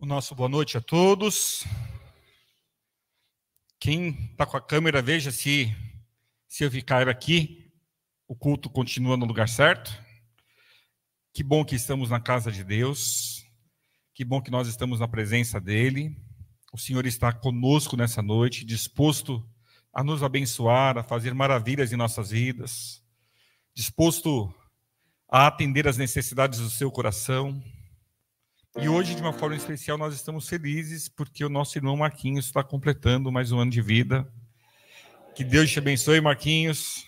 O nosso boa noite a todos. Quem está com a câmera, veja se eu ficar aqui, o culto continua no lugar certo. Que bom que estamos na casa de Deus. Que bom que nós estamos na presença dEle. O Senhor está conosco nessa noite, disposto a nos abençoar, a fazer maravilhas em nossas vidas, disposto a atender às necessidades do seu coração. E hoje, de uma forma especial, nós estamos felizes porque o nosso irmão Marquinhos está completando mais um ano de vida. Que Deus te abençoe, Marquinhos.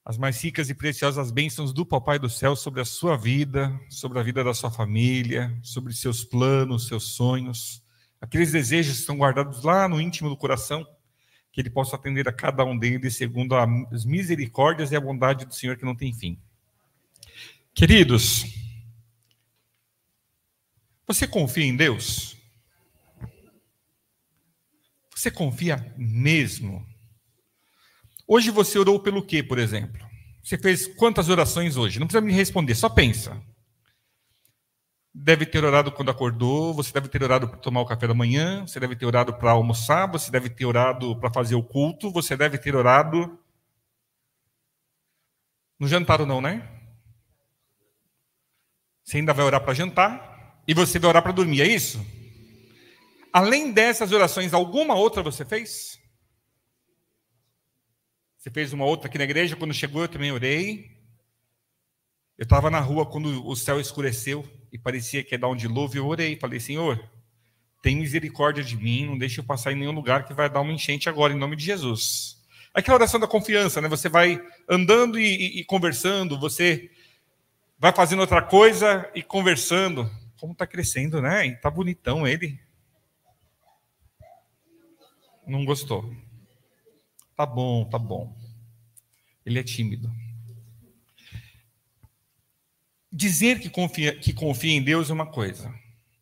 As mais ricas e preciosas bênçãos do Papai do Céu sobre a sua vida, sobre a vida da sua família, sobre seus planos, seus sonhos, aqueles desejos que estão guardados lá no íntimo do coração, que Ele possa atender a cada um deles segundo as misericórdias e a bondade do Senhor que não tem fim. Queridos, você confia em Deus? Você confia mesmo? Hoje você orou pelo quê, por exemplo? Você fez quantas orações hoje? Não precisa me responder, só pensa. Deve ter orado quando acordou, você deve ter orado para tomar o café da manhã, você deve ter orado para almoçar, você deve ter orado para fazer o culto, você deve ter orado... No jantar ou não, né? Você ainda vai orar para jantar? E você vai orar para dormir, é isso? Além dessas orações, alguma outra você fez? Você fez uma outra aqui na igreja? Quando chegou, eu também orei. Eu estava na rua quando o céu escureceu e parecia que ia dar um dilúvio. Eu orei, falei, Senhor, tem misericórdia de mim, não deixe eu passar em nenhum lugar que vai dar uma enchente agora, em nome de Jesus. Aquela oração da confiança, né? Você vai andando e conversando, você vai fazendo outra coisa e conversando. Como está crescendo, né? E está bonitão ele. Não gostou. Tá bom, tá bom. Ele é tímido. Dizer que confia em Deus é uma coisa.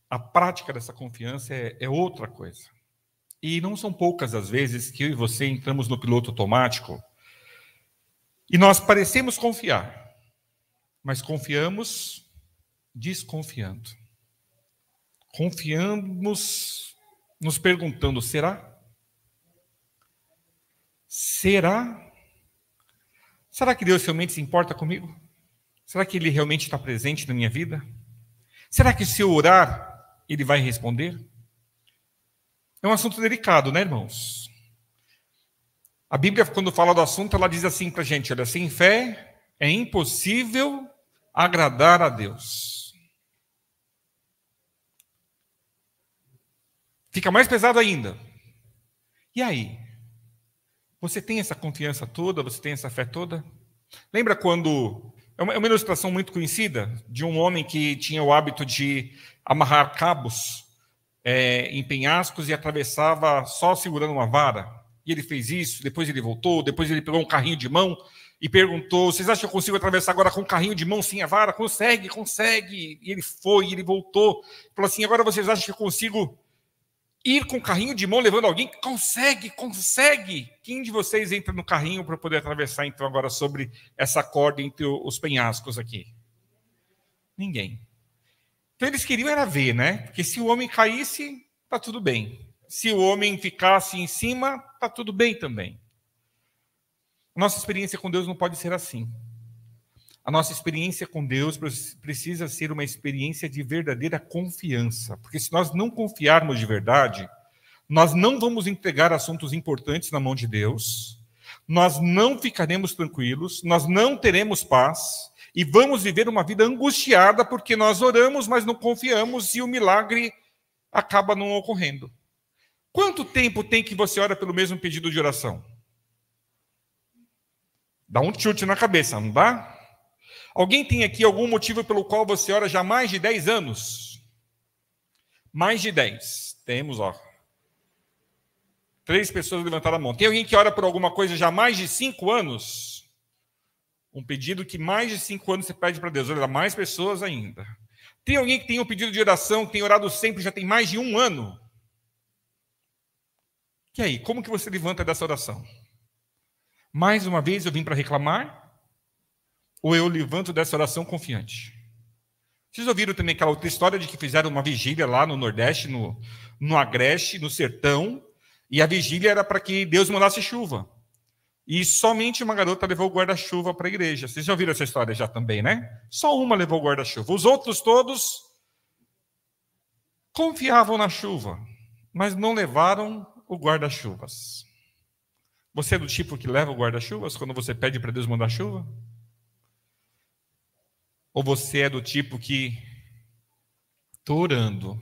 A prática dessa confiança é outra coisa. E não são poucas as vezes que eu e você entramos no piloto automático e nós parecemos confiar, mas confiamos desconfiando. Confiamos nos perguntando, será? Será? Será que Deus realmente se importa comigo? Será que Ele realmente está presente na minha vida? Será que se eu orar, Ele vai responder? É um assunto delicado, né, irmãos? A Bíblia, quando fala do assunto, ela diz assim para a gente, olha, sem fé é impossível agradar a Deus. Fica mais pesado ainda. E aí? Você tem essa confiança toda? Você tem essa fé toda? Lembra quando... É uma ilustração muito conhecida de um homem que tinha o hábito de amarrar cabos em penhascos e atravessava só segurando uma vara. E ele fez isso, depois ele voltou, depois ele pegou um carrinho de mão e perguntou, vocês acham que eu consigo atravessar agora com um carrinho de mão sem a vara? Consegue, consegue. E ele foi, ele voltou. Falou assim, agora vocês acham que eu consigo... ir com o carrinho de mão levando alguém? Consegue, consegue. Quem de vocês entra no carrinho para poder atravessar, então, agora sobre essa corda entre os penhascos aqui? Ninguém. Então, eles queriam era ver, né? Porque se o homem caísse, tá tudo bem. Se o homem ficasse em cima, tá tudo bem também. A nossa experiência com Deus não pode ser assim. A nossa experiência com Deus precisa ser uma experiência de verdadeira confiança. Porque se nós não confiarmos de verdade, nós não vamos entregar assuntos importantes na mão de Deus, nós não ficaremos tranquilos, nós não teremos paz e vamos viver uma vida angustiada porque nós oramos, mas não confiamos e o milagre acaba não ocorrendo. Quanto tempo tem que você ora pelo mesmo pedido de oração? Dá um chute na cabeça, não dá? Alguém tem aqui algum motivo pelo qual você ora já há mais de 10 anos? Mais de 10. Temos, ó. 3 pessoas levantaram a mão. Tem alguém que ora por alguma coisa já há mais de 5 anos? Um pedido que mais de 5 anos você pede para Deus. Olha, mais pessoas ainda. Tem alguém que tem um pedido de oração, que tem orado sempre, já tem mais de 1 ano? E aí, como que você levanta dessa oração? Mais uma vez eu vim para reclamar? Ou eu levanto dessa oração confiante? Vocês ouviram também aquela outra história de que fizeram uma vigília lá no Nordeste, no Agreste, no sertão, e a vigília era para que Deus mandasse chuva. E somente uma garota levou o guarda-chuva para a igreja. Vocês já ouviram essa história já também, né? Só uma levou o guarda-chuva. Os outros todos confiavam na chuva, mas não levaram o guarda-chuvas. Você é do tipo que leva o guarda-chuvas quando você pede para Deus mandar chuva? Ou você é do tipo que estou orando,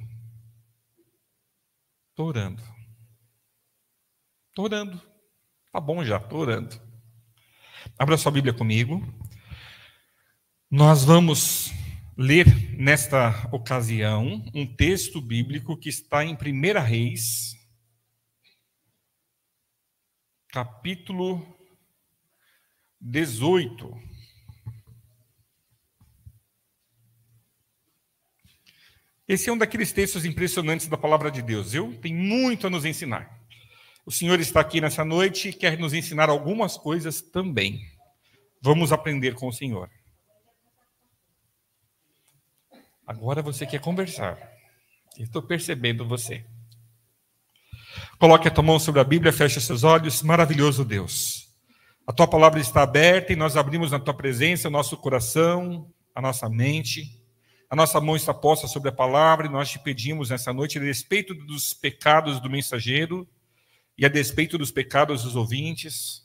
tá bom já, estou orando. Abra sua Bíblia comigo. Nós vamos ler nesta ocasião um texto bíblico que está em 1 Reis, capítulo 18. Esse é um daqueles textos impressionantes da palavra de Deus, viu? Tem muito a nos ensinar. O Senhor está aqui nessa noite e quer nos ensinar algumas coisas também. Vamos aprender com o Senhor. Agora você quer conversar. Estou percebendo você. Coloque a tua mão sobre a Bíblia, feche seus olhos. Maravilhoso Deus. A tua palavra está aberta e nós abrimos na tua presença o nosso coração, a nossa mente. A nossa mão está posta sobre a palavra e nós te pedimos nessa noite, a despeito dos pecados do mensageiro e a despeito dos pecados dos ouvintes,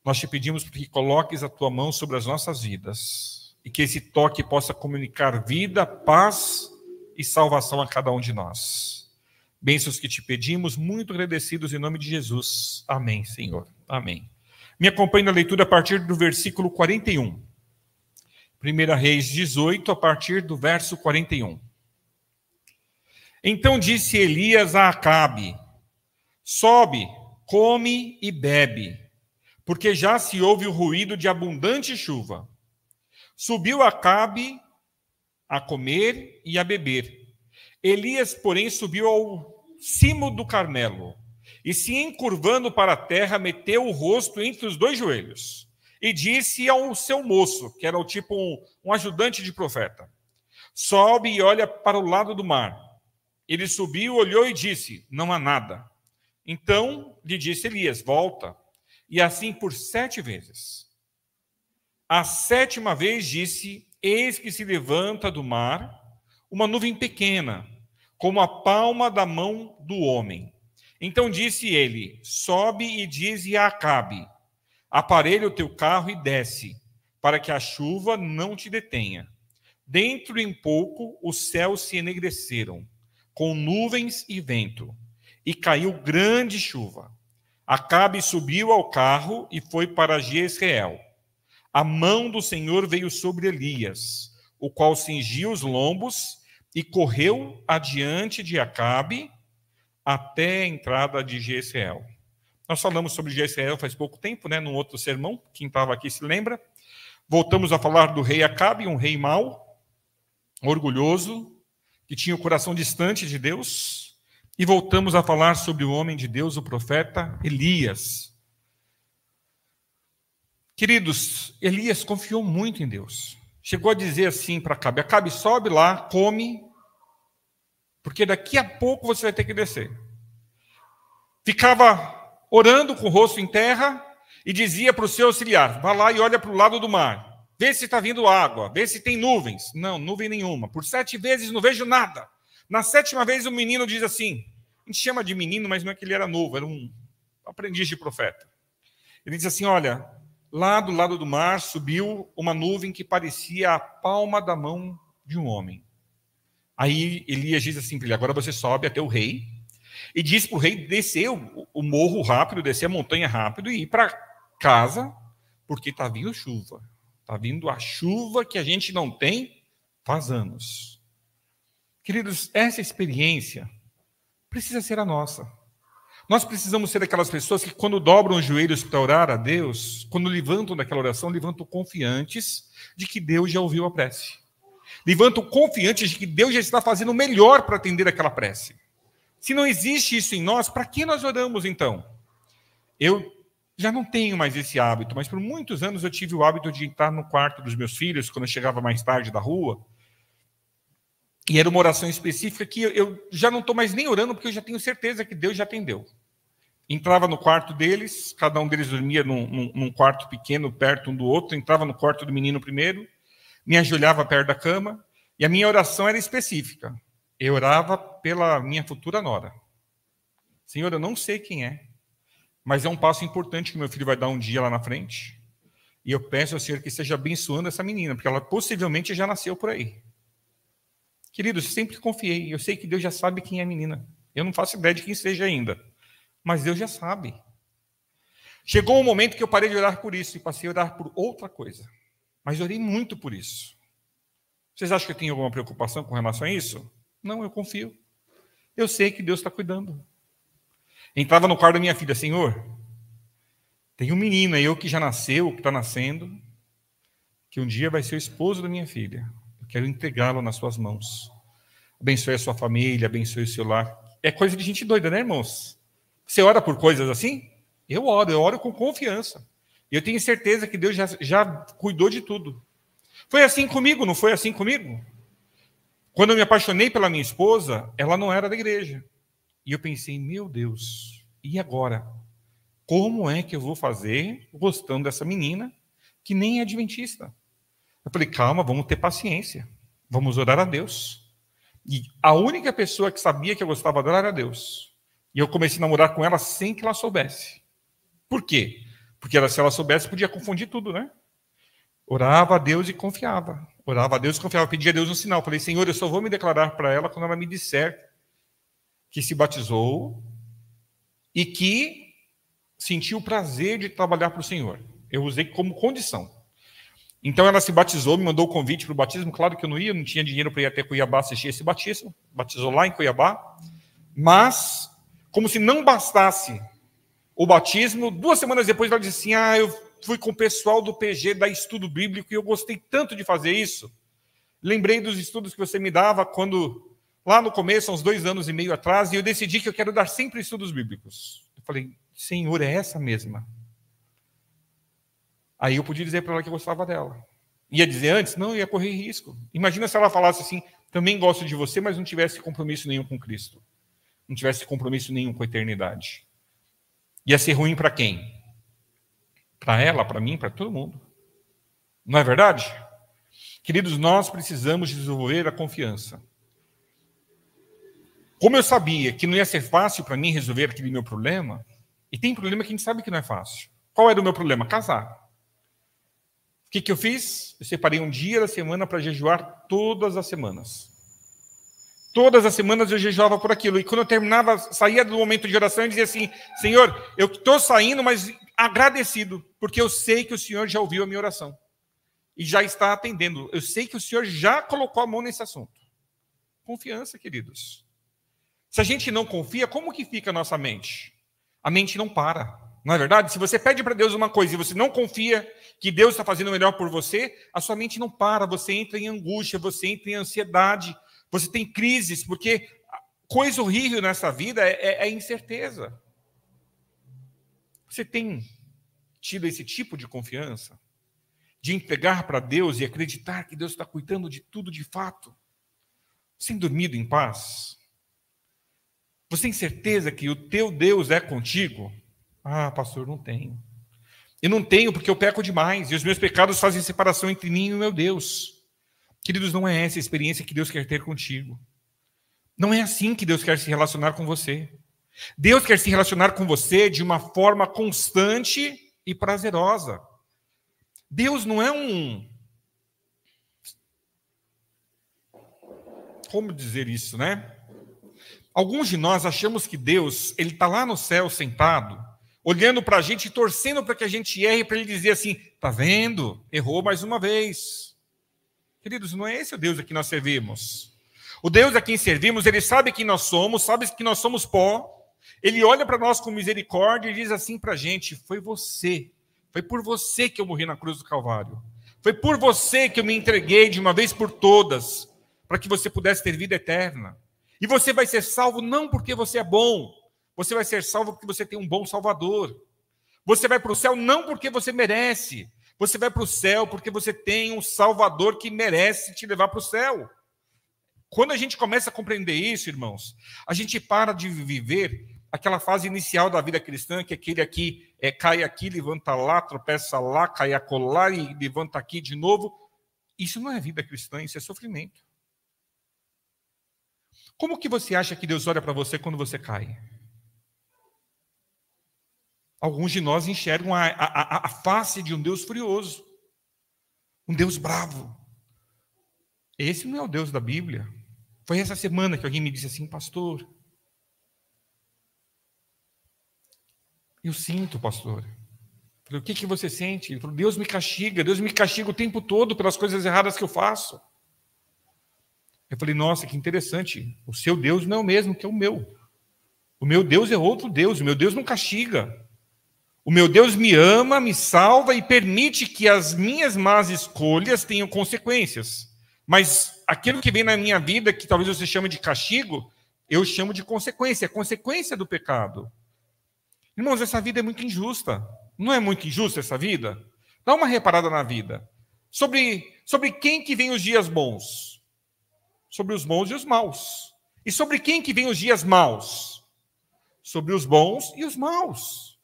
nós te pedimos que coloques a tua mão sobre as nossas vidas e que esse toque possa comunicar vida, paz e salvação a cada um de nós. Bênçãos que te pedimos, muito agradecidos em nome de Jesus. Amém, Senhor. Amém. Me acompanhe na leitura a partir do versículo 41. 1 Reis 18, a partir do verso 41. Então disse Elias a Acabe: sobe, come e bebe, porque já se ouve o ruído de abundante chuva. Subiu Acabe a comer e a beber. Elias, porém, subiu ao cimo do Carmelo, e se encurvando para a terra, meteu o rosto entre os dois joelhos. E disse ao seu moço, que era o tipo um ajudante de profeta: sobe e olha para o lado do mar. Ele subiu, olhou e disse: não há nada. Então lhe disse Elias: volta. E assim por 7 vezes. A 7ª vez disse: eis que se levanta do mar uma nuvem pequena, como a palma da mão do homem. Então disse ele: sobe e dize a Acabe: aparelha o teu carro e desce, para que a chuva não te detenha. Dentro em pouco os céus se enegreceram, com nuvens e vento, e caiu grande chuva. Acabe subiu ao carro e foi para Jezreel. A mão do Senhor veio sobre Elias, o qual cingiu os lombos e correu adiante de Acabe até a entrada de Jezreel. Nós falamos sobre Jezreel faz pouco tempo, né, num outro sermão, quem estava aqui se lembra. Voltamos a falar do rei Acabe, um rei mau, orgulhoso, que tinha o coração distante de Deus. E voltamos a falar sobre o homem de Deus, o profeta Elias. Queridos, Elias confiou muito em Deus. Chegou a dizer assim para Acabe: Acabe, sobe lá, come, porque daqui a pouco você vai ter que descer. Ficava orando com o rosto em terra e dizia para o seu auxiliar: vá lá e olha para o lado do mar, vê se está vindo água, vê se tem nuvens. Não, nuvem nenhuma. Por 7 vezes não vejo nada. Na 7ª vez o menino diz assim, a gente chama de menino, mas não é que ele era novo, era um aprendiz de profeta. Ele diz assim: olha, lá do lado do mar subiu uma nuvem que parecia a palma da mão de um homem. Aí Elias diz assim para ele: agora você sobe até o rei e diz para o rei descer o morro rápido, descer a montanha rápido e ir para casa, porque está vindo chuva. Está vindo a chuva que a gente não tem faz anos. Queridos, essa experiência precisa ser a nossa. Nós precisamos ser aquelas pessoas que, quando dobram os joelhos para orar a Deus, quando levantam daquela oração, levantam confiantes de que Deus já ouviu a prece. Levantam confiantes de que Deus já está fazendo o melhor para atender aquela prece. Se não existe isso em nós, para que nós oramos então? Eu já não tenho mais esse hábito, mas por muitos anos eu tive o hábito de entrar no quarto dos meus filhos, quando eu chegava mais tarde da rua, E era uma oração específica que eu já não estou mais nem orando, porque eu já tenho certeza que Deus já atendeu. Entrava no quarto deles, cada um deles dormia num quarto pequeno, perto um do outro, entrava no quarto do menino primeiro, me ajoelhava perto da cama, e a minha oração era específica. Eu orava pela minha futura nora. Senhor, eu não sei quem é, mas é um passo importante que meu filho vai dar um dia lá na frente. E eu peço ao Senhor que esteja abençoando essa menina, porque ela possivelmente já nasceu por aí. Queridos, sempre confiei. Eu sei que Deus já sabe quem é a menina. Eu não faço ideia de quem seja ainda, mas Deus já sabe. Chegou um momento que eu parei de orar por isso e passei a orar por outra coisa. Mas orei muito por isso. Vocês acham que eu tenho alguma preocupação com relação a isso? Não, eu confio. Eu sei que Deus está cuidando. Entrava no quarto da minha filha, Senhor, tem um menino aí, que já nasceu, que está nascendo, que um dia vai ser o esposo da minha filha. Eu quero entregá-lo nas suas mãos. Abençoe a sua família, abençoe o seu lar. É coisa de gente doida, né, irmãos? Você ora por coisas assim? Eu oro com confiança. E eu tenho certeza que Deus já cuidou de tudo. Foi assim comigo, não foi assim comigo? Quando eu me apaixonei pela minha esposa, ela não era da igreja. E eu pensei, meu Deus, e agora? Como é que eu vou fazer gostando dessa menina que nem é adventista? Eu falei, calma, vamos ter paciência. Vamos orar a Deus. E a única pessoa que sabia que eu gostava dela era Deus. E eu comecei a namorar com ela sem que ela soubesse. Por quê? Porque se ela soubesse, podia confundir tudo, né? Orava a Deus e confiava. Orava a Deus e confiava. Pedia a Deus um sinal. Falei, Senhor, eu só vou me declarar para ela quando ela me disser que se batizou e que sentiu o prazer de trabalhar para o Senhor. Eu usei como condição. Então ela se batizou, me mandou o convite para o batismo. Claro que eu não ia, não tinha dinheiro para ir até Cuiabá assistir esse batismo. Batizou lá em Cuiabá. Mas, como se não bastasse o batismo, 2 semanas depois ela disse assim, eu fui com o pessoal do PG da Estudo Bíblico e eu gostei tanto de fazer isso. Lembrei dos estudos que você me dava quando, lá no começo, há uns 2 anos e meio atrás, e eu decidi que eu quero dar sempre estudos bíblicos. Eu falei, Senhor, é essa mesma? Aí eu podia dizer para ela que eu gostava dela. Ia dizer antes? Não, eu ia correr risco. Imagina se ela falasse assim, também gosto de você, mas não tivesse compromisso nenhum com Cristo. Não tivesse compromisso nenhum com a eternidade. Ia ser ruim para quem? Para ela, para mim, para todo mundo. Não é verdade? Queridos, nós precisamos desenvolver a confiança. Como eu sabia que não ia ser fácil para mim resolver aquele meu problema, e tem problema que a gente sabe que não é fácil. Qual era o meu problema? Casar. O que eu fiz? Eu separei um dia da semana para jejuar todas as semanas. Todas as semanas eu jejuava por aquilo. E quando eu terminava, saía do momento de oração e dizia assim, Senhor, eu estou saindo, mas agradecido, porque eu sei que o Senhor já ouviu a minha oração. E já está atendendo. Eu sei que o Senhor já colocou a mão nesse assunto. Confiança, queridos. Se a gente não confia, como que fica a nossa mente? A mente não para. Não é verdade? Se você pede para Deus uma coisa e você não confia que Deus está fazendo o melhor por você, a sua mente não para. Você entra em angústia, você entra em ansiedade, você tem crises, porque coisa horrível nessa vida é incerteza. Você tem tido esse tipo de confiança? De entregar para Deus e acreditar que Deus está cuidando de tudo de fato? Você tem dormido em paz? Você tem certeza que o teu Deus é contigo? Pastor, não tenho. Eu não tenho porque eu peco demais e os meus pecados fazem separação entre mim e o meu Deus. Queridos, não é essa a experiência que Deus quer ter contigo. Não é assim que Deus quer se relacionar com você. Deus quer se relacionar com você de uma forma constante e prazerosa. Deus não é como dizer isso, né? Alguns de nós achamos que Deus, ele está lá no céu sentado, olhando para a gente e torcendo para que a gente erre, para ele dizer assim, tá vendo? Errou mais uma vez. Queridos, não é esse o Deus a quem nós servimos. O Deus a quem servimos, ele sabe quem nós somos, sabe que nós somos pó. Ele olha para nós com misericórdia e diz assim para a gente, foi por você que eu morri na cruz do Calvário. Foi por você que eu me entreguei de uma vez por todas, para que você pudesse ter vida eterna. E você vai ser salvo não porque você é bom, você vai ser salvo porque você tem um bom Salvador. Você vai para o céu não porque você merece, você vai para o céu porque você tem um Salvador que merece te levar para o céu. Quando a gente começa a compreender isso, irmãos, a gente para de viver aquela fase inicial da vida cristã, que aquele aqui cai aqui, levanta lá, tropeça lá, cai acolá e levanta aqui de novo. Isso não é vida cristã, isso é sofrimento. Como que você acha que Deus olha para você quando você cai? Alguns de nós enxergam a face de um Deus furioso, um Deus bravo. Esse não é o Deus da Bíblia. Foi essa semana que alguém me disse assim, pastor, eu sinto, pastor. Eu falei, o que você sente? Ele falou, Deus me castiga o tempo todo pelas coisas erradas que eu faço. Eu falei, nossa, que interessante, o seu Deus não é o mesmo que o meu. O meu Deus é outro Deus, o meu Deus não castiga. O meu Deus me ama, me salva e permite que as minhas más escolhas tenham consequências. Mas aquilo que vem na minha vida, que talvez você chame de castigo, eu chamo de consequência, é consequência do pecado. Irmãos, essa vida é muito injusta. Não é muito injusta essa vida? Dá uma reparada na vida. Sobre quem que vem os dias bons? Sobre os bons e os maus. E sobre quem que vem os dias maus? Sobre os bons e os maus.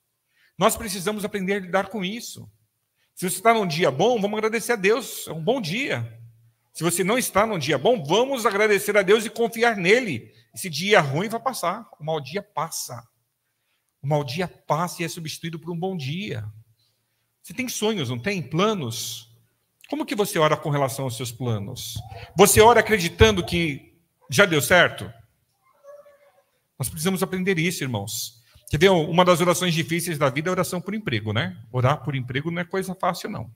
Nós precisamos aprender a lidar com isso. Se você está num dia bom, vamos agradecer a Deus. É um bom dia. Se você não está num dia bom, vamos agradecer a Deus e confiar nele. Esse dia ruim vai passar. O mau dia passa. O mau dia passa e é substituído por um bom dia. Você tem sonhos, não tem? Planos? Como que você ora com relação aos seus planos? Você ora acreditando que já deu certo? Nós precisamos aprender isso, irmãos. Quer ver, uma das orações difíceis da vida é a oração por emprego, né? Orar por emprego não é coisa fácil, não.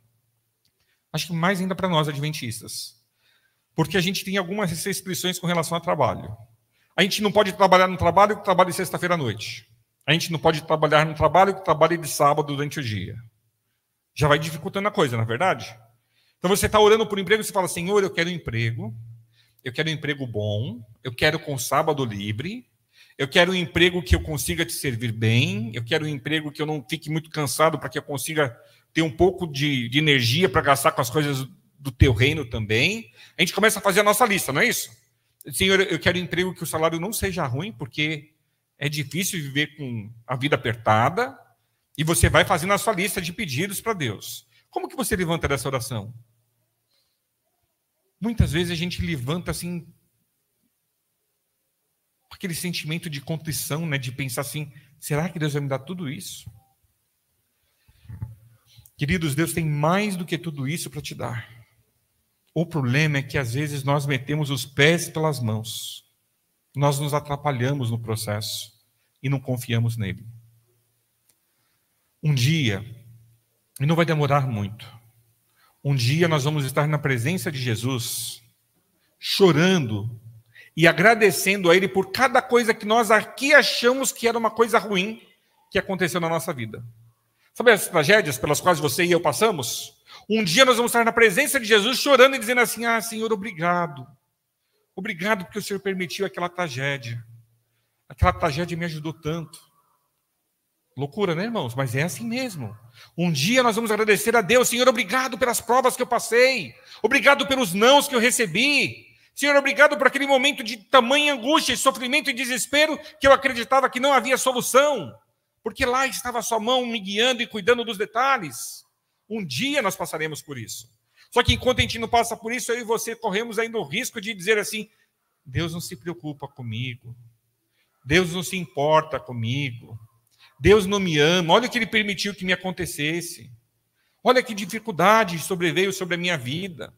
Acho que mais ainda para nós, adventistas. Porque a gente tem algumas restrições com relação ao trabalho. A gente não pode trabalhar no trabalho que trabalha sexta-feira à noite. A gente não pode trabalhar no trabalho que trabalha de sábado durante o dia. Já vai dificultando a coisa, não é verdade? Então você está orando por emprego e você fala, Senhor, eu quero um emprego bom, eu quero com sábado livre, eu quero um emprego que eu consiga te servir bem, eu quero um emprego que eu não fique muito cansado para que eu consiga ter um pouco de energia para gastar com as coisas do teu reino também. A gente começa a fazer a nossa lista, não é isso? Senhor, eu quero um emprego que o salário não seja ruim, porque é difícil viver com a vida apertada, e você vai fazendo a sua lista de pedidos para Deus. Como que você levanta dessa oração? Muitas vezes a gente levanta assim, com aquele sentimento de contrição, né, de pensar assim, será que Deus vai me dar tudo isso? Queridos, Deus tem mais do que tudo isso para te dar. O problema é que às vezes nós metemos os pés pelas mãos. Nós nos atrapalhamos no processo e não confiamos nele. Um dia, e não vai demorar muito, um dia nós vamos estar na presença de Jesus, chorando e agradecendo a Ele por cada coisa que nós aqui achamos que era uma coisa ruim que aconteceu na nossa vida. Sabe as tragédias pelas quais você e eu passamos? Um dia nós vamos estar na presença de Jesus chorando e dizendo assim, Senhor, obrigado. Obrigado porque o Senhor permitiu aquela tragédia. Aquela tragédia me ajudou tanto. Loucura, né, irmãos? Mas é assim mesmo. Um dia nós vamos agradecer a Deus. Senhor, obrigado pelas provas que eu passei. Obrigado pelos nãos que eu recebi. Senhor, obrigado por aquele momento de tamanha angústia, sofrimento e desespero que eu acreditava que não havia solução. Porque lá estava a sua mão me guiando e cuidando dos detalhes. Um dia nós passaremos por isso. Só que enquanto a gente não passa por isso, eu e você corremos ainda o risco de dizer assim, Deus não se preocupa comigo. Deus não se importa comigo. Deus não me ama. Olha o que Ele permitiu que me acontecesse. Olha que dificuldade sobreveio sobre a minha vida.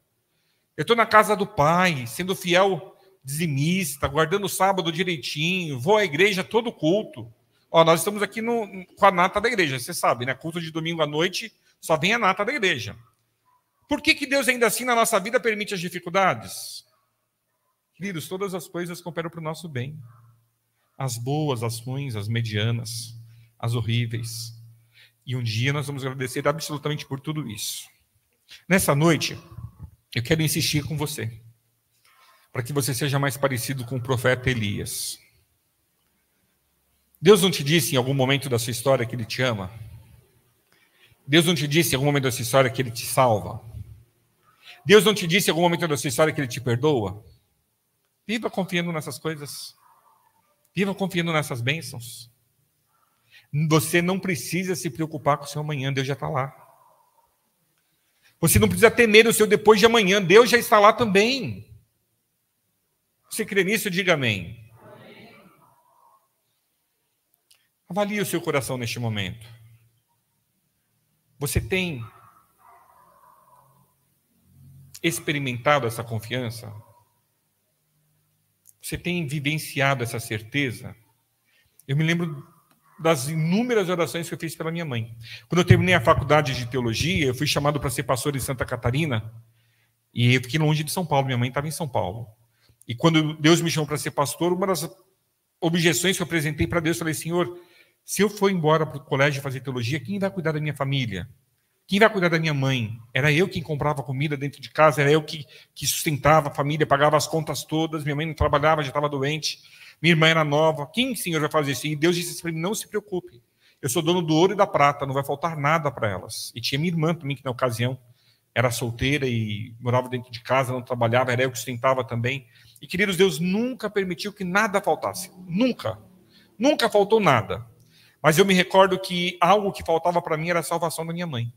Eu estou na casa do Pai, sendo fiel dizimista, guardando o sábado direitinho, vou à igreja todo culto. Nós estamos aqui com a nata da igreja, você sabe, né? Culto de domingo à noite, só vem a nata da igreja. Por que Deus ainda assim na nossa vida permite as dificuldades? Queridos, todas as coisas cooperam para o nosso bem. As boas, as ruins, as medianas, as horríveis. E um dia nós vamos agradecer absolutamente por tudo isso. Nessa noite, eu quero insistir com você, para que você seja mais parecido com o profeta Elias. Deus não te disse em algum momento da sua história que Ele te ama? Deus não te disse em algum momento da sua história que Ele te salva? Deus não te disse em algum momento da sua história que Ele te perdoa? Viva confiando nessas coisas. Viva confiando nessas bênçãos. Você não precisa se preocupar com o seu amanhã, Deus já está lá. Você não precisa temer o seu depois de amanhã, Deus já está lá também. Você crê nisso? Diga amém. Avalie o seu coração neste momento. Você tem experimentado essa confiança? Você tem vivenciado essa certeza? Eu me lembro das inúmeras orações que eu fiz pela minha mãe. Quando eu terminei a faculdade de teologia, eu fui chamado para ser pastor em Santa Catarina, e eu fiquei longe de São Paulo, minha mãe estava em São Paulo. E quando Deus me chamou para ser pastor, uma das objeções que eu apresentei para Deus, eu falei, Senhor, se eu for embora para o colégio fazer teologia, quem vai cuidar da minha família? Quem vai cuidar da minha mãe? Era eu quem comprava comida dentro de casa, era eu que sustentava a família, pagava as contas todas, minha mãe não trabalhava, já estava doente, minha irmã era nova. Quem, Senhor, vai fazer isso? E Deus disse para mim, não se preocupe, eu sou dono do ouro e da prata, não vai faltar nada para elas. E tinha minha irmã também, que na ocasião era solteira e morava dentro de casa, não trabalhava, era eu que sustentava também. E, queridos, Deus nunca permitiu que nada faltasse. Nunca. Nunca faltou nada. Mas eu me recordo que algo que faltava para mim era a salvação da minha mãe.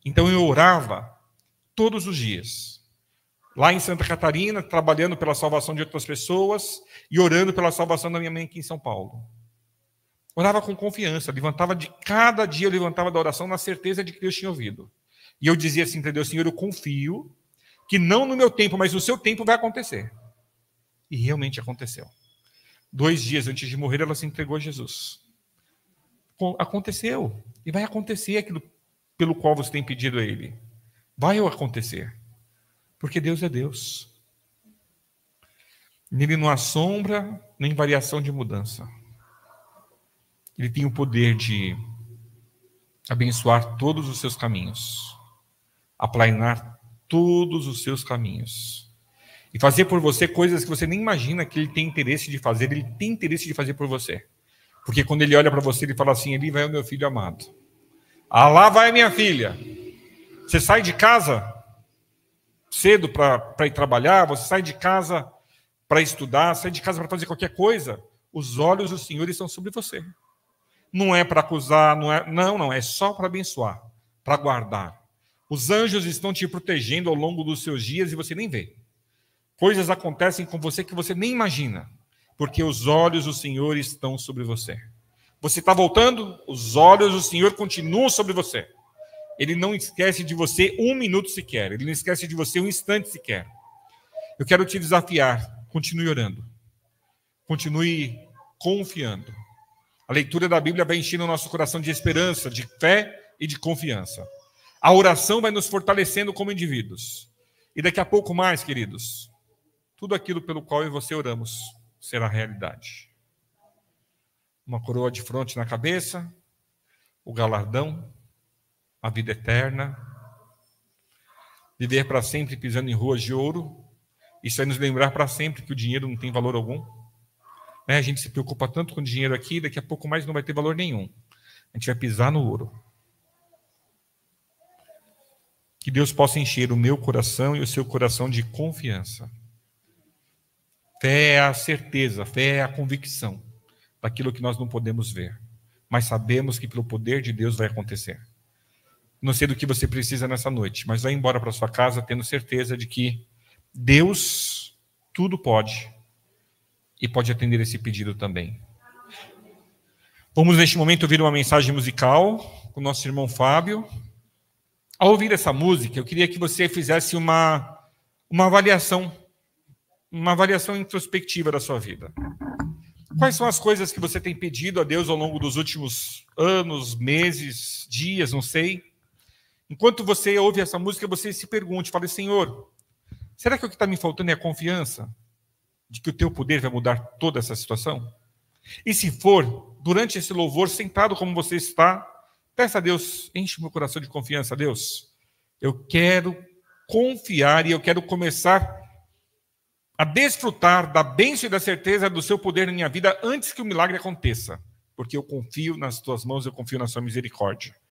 Então eu orava todos os dias. Lá em Santa Catarina, trabalhando pela salvação de outras pessoas e orando pela salvação da minha mãe aqui em São Paulo. Orava com confiança, cada dia eu levantava da oração na certeza de que Deus tinha ouvido. E eu dizia assim para Deus, Senhor, eu confio que não no meu tempo, mas no seu tempo vai acontecer. E realmente aconteceu. 2 dias antes de morrer, ela se entregou a Jesus. Aconteceu. E vai acontecer aquilo pelo qual você tem pedido a Ele. Vai acontecer. Porque Deus é Deus. Nele não há sombra, nem variação de mudança. Ele tem o poder de abençoar todos os seus caminhos. Aplainar todos os seus caminhos. E fazer por você coisas que você nem imagina que Ele tem interesse de fazer. Ele tem interesse de fazer por você. Porque quando Ele olha para você, Ele fala assim, ali vai o meu filho amado. Ah, lá vai a minha filha. Você sai de casa cedo para ir trabalhar, você sai de casa para estudar, sai de casa para fazer qualquer coisa, os olhos do Senhor estão sobre você. Não é para acusar, não, é só para abençoar, para guardar. Os anjos estão te protegendo ao longo dos seus dias e você nem vê. Coisas acontecem com você que você nem imagina, porque os olhos do Senhor estão sobre você. Você está voltando, os olhos do Senhor continuam sobre você. Ele não esquece de você 1 minuto sequer. Ele não esquece de você 1 instante sequer. Eu quero te desafiar. Continue orando. Continue confiando. A leitura da Bíblia vai enchendo o nosso coração de esperança, de fé e de confiança. A oração vai nos fortalecendo como indivíduos. E daqui a pouco mais, queridos, tudo aquilo pelo qual eu e você oramos será realidade. Uma coroa de fronte na cabeça, o galardão, a vida eterna, viver para sempre pisando em ruas de ouro. Isso vai nos lembrar para sempre que o dinheiro não tem valor algum. A gente se preocupa tanto com o dinheiro aqui, daqui a pouco mais não vai ter valor nenhum. A gente vai pisar no ouro. Que Deus possa encher o meu coração e o seu coração de confiança. Fé é a certeza, fé é a convicção daquilo que nós não podemos ver, mas sabemos que pelo poder de Deus vai acontecer. Não sei do que você precisa nessa noite, mas vai embora para sua casa tendo certeza de que Deus tudo pode e pode atender esse pedido também. Vamos neste momento ouvir uma mensagem musical com o nosso irmão Fábio. Ao ouvir essa música, eu queria que você fizesse uma avaliação introspectiva da sua vida. Quais são as coisas que você tem pedido a Deus ao longo dos últimos anos, meses, dias, não sei. Enquanto você ouve essa música, você se pergunte, fale, Senhor, será que o que está me faltando é a confiança de que o teu poder vai mudar toda essa situação? E se for, durante esse louvor, sentado como você está, peça a Deus, enche meu coração de confiança, Deus. Eu quero confiar e eu quero começar a desfrutar da bênção e da certeza do seu poder na minha vida antes que o milagre aconteça. Porque eu confio nas tuas mãos, eu confio na sua misericórdia.